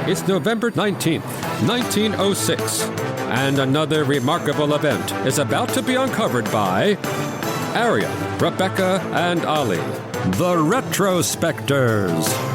It's November 19th, 1906, and another remarkable event is about to be uncovered by Arion, Rebecca, and Olly, the Retrospectors.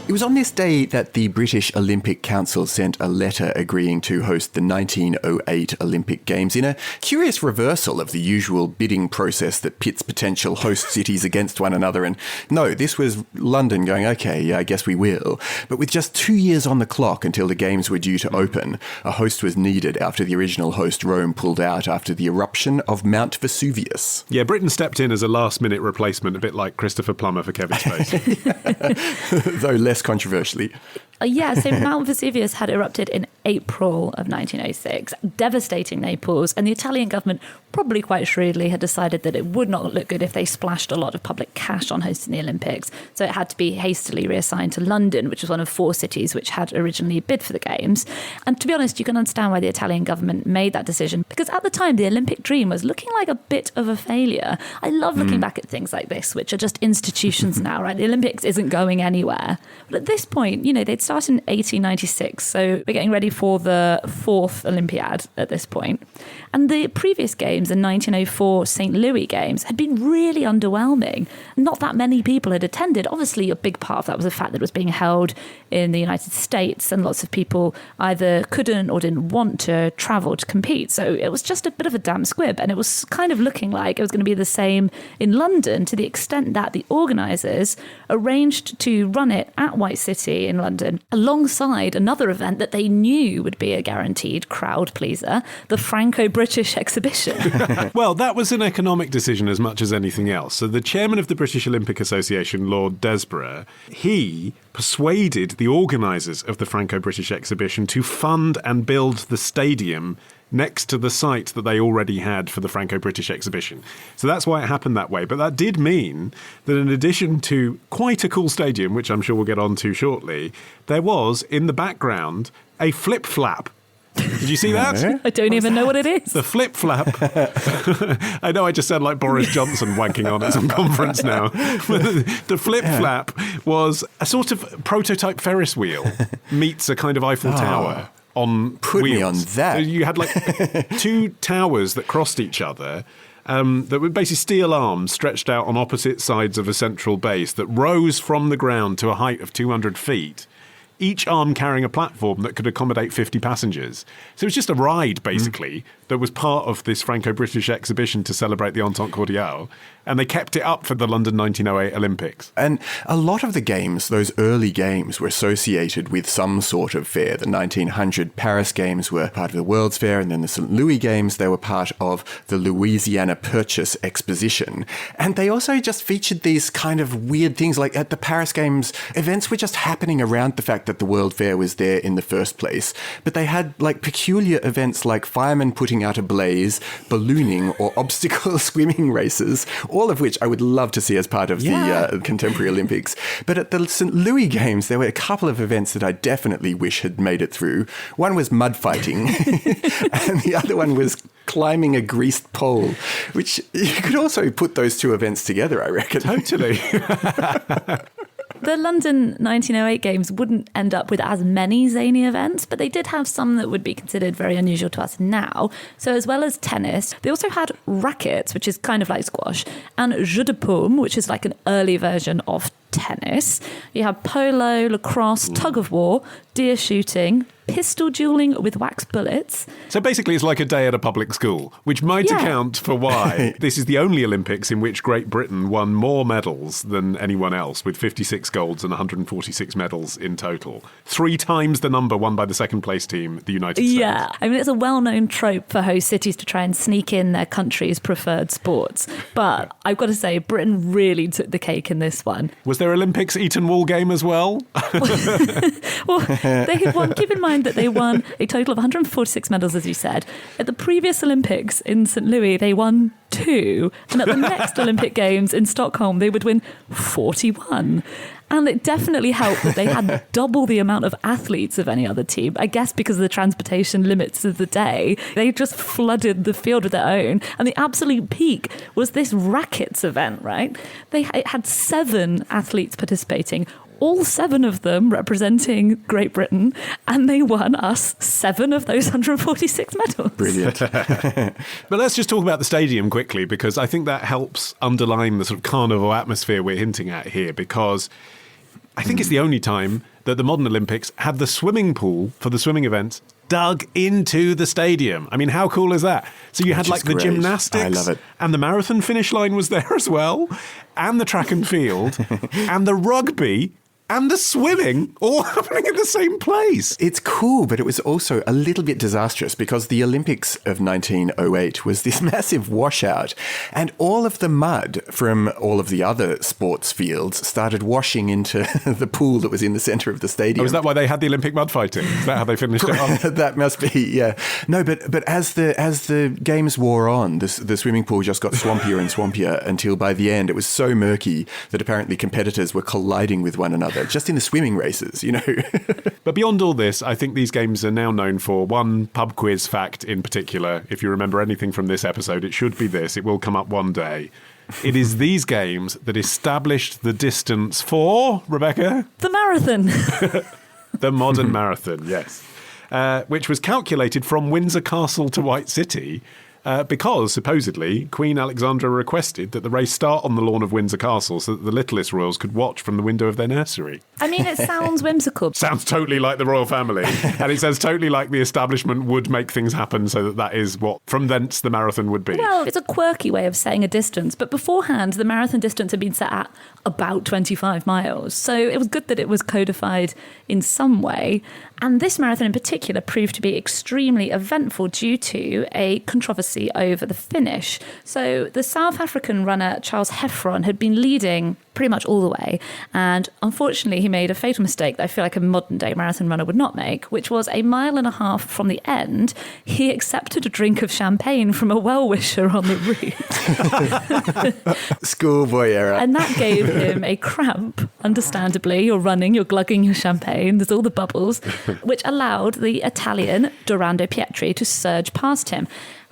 It was on this day that the British Olympic Council sent a letter agreeing to host the 1908 Olympic Games in a curious reversal of the usual bidding process that pits potential host cities against one another. And no, this was London going, okay, yeah, I guess we will. But with just 2 years on the clock until the Games were due to open, a host was needed after the original host Rome pulled out after the eruption of Mount Vesuvius. Yeah, Britain stepped in as a last-minute replacement, a bit like Christopher Plummer for Kevin Spacey. Though less controversially. So Mount Vesuvius had erupted in April of 1906, devastating Naples, and the Italian government, probably quite shrewdly, had decided that it would not look good if they splashed a lot of public cash on hosting the Olympics. So it had to be hastily reassigned to London, which was one of 4 cities which had originally bid for the Games. And to be honest, you can understand why the Italian government made that decision, because at the time, the Olympic dream was looking like a bit of a failure. I love looking back at things like this, which are just institutions now, right? The Olympics isn't going anywhere. But at this point, they'd started in 1896, so we're getting ready for the 4th Olympiad at this point. And the previous Games, the 1904 St. Louis Games, had been really underwhelming. Not that many people had attended. Obviously, a big part of that was the fact that it was being held in the United States, and lots of people either couldn't or didn't want to travel to compete. So it was just a bit of a damp squib, and it was kind of looking like it was going to be the same in London, to the extent that the organisers arranged to run it at White City in London alongside another event that they knew would be a guaranteed crowd pleaser, the Franco-British exhibition. Well, that was an economic decision as much as anything else. So the chairman of the British Olympic Association, Lord Desborough, he persuaded the organisers of the Franco-British exhibition to fund and build the stadium next to the site that they already had for the Franco-British exhibition. So that's why it happened that way. But that did mean that in addition to quite a cool stadium, which I'm sure we'll get on to shortly, there was, in the background, a flip-flap. Did you see that? I don't even know what it is. The flip-flap. I know I just sound like Boris Johnson wanking on at some conference now. The flip-flap was a sort of prototype Ferris wheel meets a kind of Eiffel Tower. On Put wheels. me on that. So you had like 2 towers that crossed each other that were basically steel arms stretched out on opposite sides of a central base that rose from the ground to a height of 200 feet, each arm carrying a platform that could accommodate 50 passengers. So it was just a ride, basically, that was part of this Franco-British exhibition to celebrate the Entente Cordiale. And they kept it up for the London 1908 Olympics. And a lot of the games, those early games, were associated with some sort of fair. The 1900 Paris Games were part of the World's Fair, and then the St. Louis Games, they were part of the Louisiana Purchase Exposition. And they also just featured these kind of weird things, like at the Paris Games, events were just happening around the fact that the World Fair was there in the first place. But they had like peculiar events like firemen putting out a blaze, ballooning, or obstacle swimming races, all of which I would love to see as part of the contemporary Olympics. But at the St. Louis Games, there were a couple of events that I definitely wish had made it through. One was mud fighting, and the other one was climbing a greased pole, which you could also put those 2 events together, I reckon. Totally. The London 1908 Games wouldn't end up with as many zany events, but they did have some that would be considered very unusual to us now. So as well as tennis, they also had rackets, which is kind of like squash, and jeu de paume, which is like an early version of tennis. You have polo, lacrosse, tug of war, deer shooting, pistol duelling with wax bullets. So basically it's like a day at a public school, which might account for why this is the only Olympics in which Great Britain won more medals than anyone else, with 56 golds and 146 medals in total. 3 times the number won by the second place team, the United States. Yeah, I mean, it's a well-known trope for host cities to try and sneak in their country's preferred sports. But I've got to say, Britain really took the cake in this one. Was there Olympics Eton Wall game as well? Well, they had won, keep in mind that they won a total of 146 medals, as you said. At the previous Olympics in St. Louis, they won 2. And at the next Olympic Games in Stockholm, they would win 41. And it definitely helped that they had double the amount of athletes of any other team. I guess because of the transportation limits of the day, they just flooded the field with their own. And the absolute peak was this rackets event, right? It had 7 athletes participating, all 7 of them representing Great Britain, and they won us 7 of those 146 medals. Brilliant. But let's just talk about the stadium quickly, because I think that helps underline the sort of carnival atmosphere we're hinting at here, because I think it's the only time that the modern Olympics had the swimming pool for the swimming events dug into the stadium. I mean, how cool is that? So you had like the gymnastics. I love it. And the marathon finish line was there as well, and the track and field, and the rugby, and the swimming all happening in the same place. It's cool, but it was also a little bit disastrous because the Olympics of 1908 was this massive washout, and all of the mud from all of the other sports fields started washing into the pool that was in the centre of the stadium. Oh, is that why they had the Olympic mud fighting? Is that how they finished it off? That must be, yeah. No, but as the games wore on, the swimming pool just got swampier and swampier until by the end it was so murky that apparently competitors were colliding with one another. Just in the swimming races, you know. But beyond all this, I think these games are now known for one pub quiz fact in particular. If you remember anything from this episode, it should be this. It will come up one day. It is these games that established the distance for, Rebecca? The marathon. The modern marathon, yes. Which was calculated from Windsor Castle to White City. Because, supposedly, Queen Alexandra requested that the race start on the lawn of Windsor Castle so that the littlest royals could watch from the window of their nursery. I mean, it sounds whimsical. Sounds totally like the royal family. And it says totally like the establishment would make things happen so that is what, from thence, the marathon would be. Well, it's a quirky way of saying a distance, but beforehand, the marathon distance had been set at about 25 miles. So it was good that it was codified in some way. And this marathon in particular proved to be extremely eventful due to a controversy over the finish. So the South African runner Charles Heffron had been leading pretty much all the way. And unfortunately, he made a fatal mistake that I feel like a modern day marathon runner would not make, which was 1.5 miles from the end, he accepted a drink of champagne from a well-wisher on the route. Schoolboy era. And that gave him a cramp, understandably. You're running, you're glugging your champagne, there's all the bubbles, which allowed the Italian Dorando Pietri to surge past him.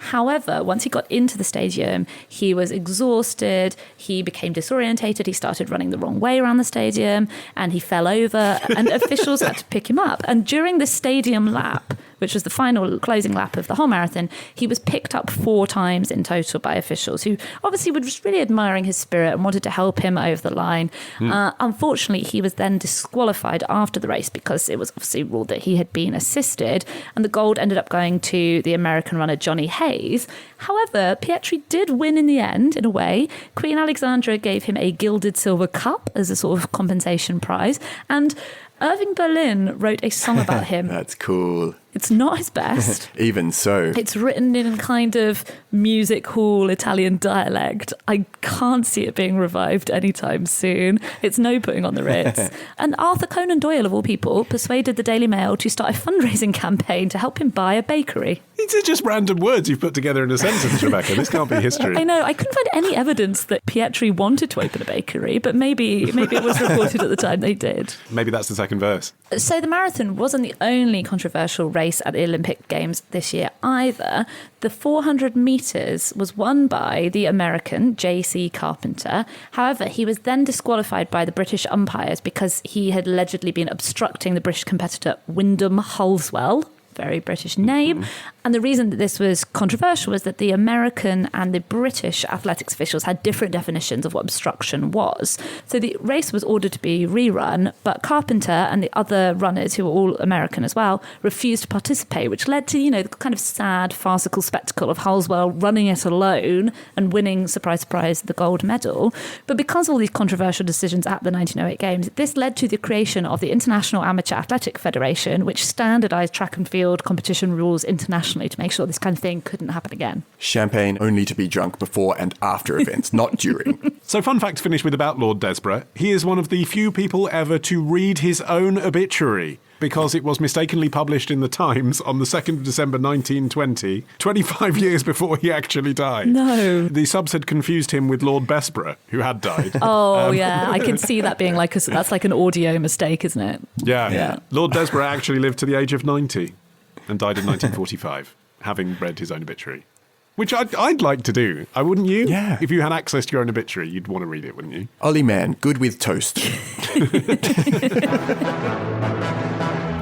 However, once he got into the stadium, he was exhausted, he became disorientated, he started running the wrong way around the stadium, and he fell over, and officials had to pick him up. And during the stadium lap, which was the final closing lap of the whole marathon, he was picked up 4 times in total by officials who obviously were just really admiring his spirit and wanted to help him over the line. Unfortunately, he was then disqualified after the race because it was obviously ruled that he had been assisted, and the gold ended up going to the American runner Johnny Hayes. However, Pietri did win in the end, in a way. Queen Alexandra gave him a gilded silver cup as a sort of compensation prize, and Irving Berlin wrote a song about him. That's cool. It's not his best. Even so. It's written in a kind of music hall Italian dialect. I can't see it being revived anytime soon. It's no putting on the Ritz. And Arthur Conan Doyle, of all people, persuaded the Daily Mail to start a fundraising campaign to help him buy a bakery. These are just random words you've put together in a sentence, Rebecca. This can't be history. I know. I couldn't find any evidence that Pietri wanted to open a bakery, but maybe it was reported at the time they did. Maybe that's the second verse. So the marathon wasn't the only controversial race at the Olympic Games this year either. The 400 metres was won by the American J.C. Carpenter. However, he was then disqualified by the British umpires because he had allegedly been obstructing the British competitor Wyndham Halswell. Very British name. And the reason that this was controversial was that the American and the British athletics officials had different definitions of what obstruction was. So the race was ordered to be rerun, but Carpenter and the other runners, who were all American as well, refused to participate, which led to, the kind of sad, farcical spectacle of Halswell running it alone and winning, surprise, surprise, the gold medal. But because of all these controversial decisions at the 1908 Games, this led to the creation of the International Amateur Athletic Federation, which standardised track and field competition rules internationally to make sure this kind of thing couldn't happen again. Champagne only to be drunk before and after events, not during. So fun fact to finish with about Lord Desborough. He is one of the few people ever to read his own obituary, because it was mistakenly published in the Times on the 2nd of December 1920, 25 years before he actually died. No. The subs had confused him with Lord Bessborough, who had died. Oh, yeah. I can see that being that's like an audio mistake, isn't it? Yeah. Lord Desborough actually lived to the age of 90 and died in 1945, having read his own obituary. Which I'd like to do. Wouldn't you? Yeah. If you had access to your own obituary, you'd want to read it, wouldn't you? Olly man, good with toast.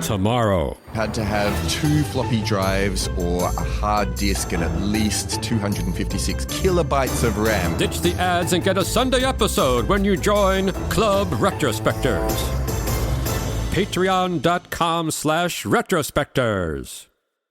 Tomorrow. Had to have 2 floppy drives or a hard disk and at least 256 kilobytes of RAM. Ditch the ads and get a Sunday episode when you join Club Retrospectors. Patreon.com/retrospectors.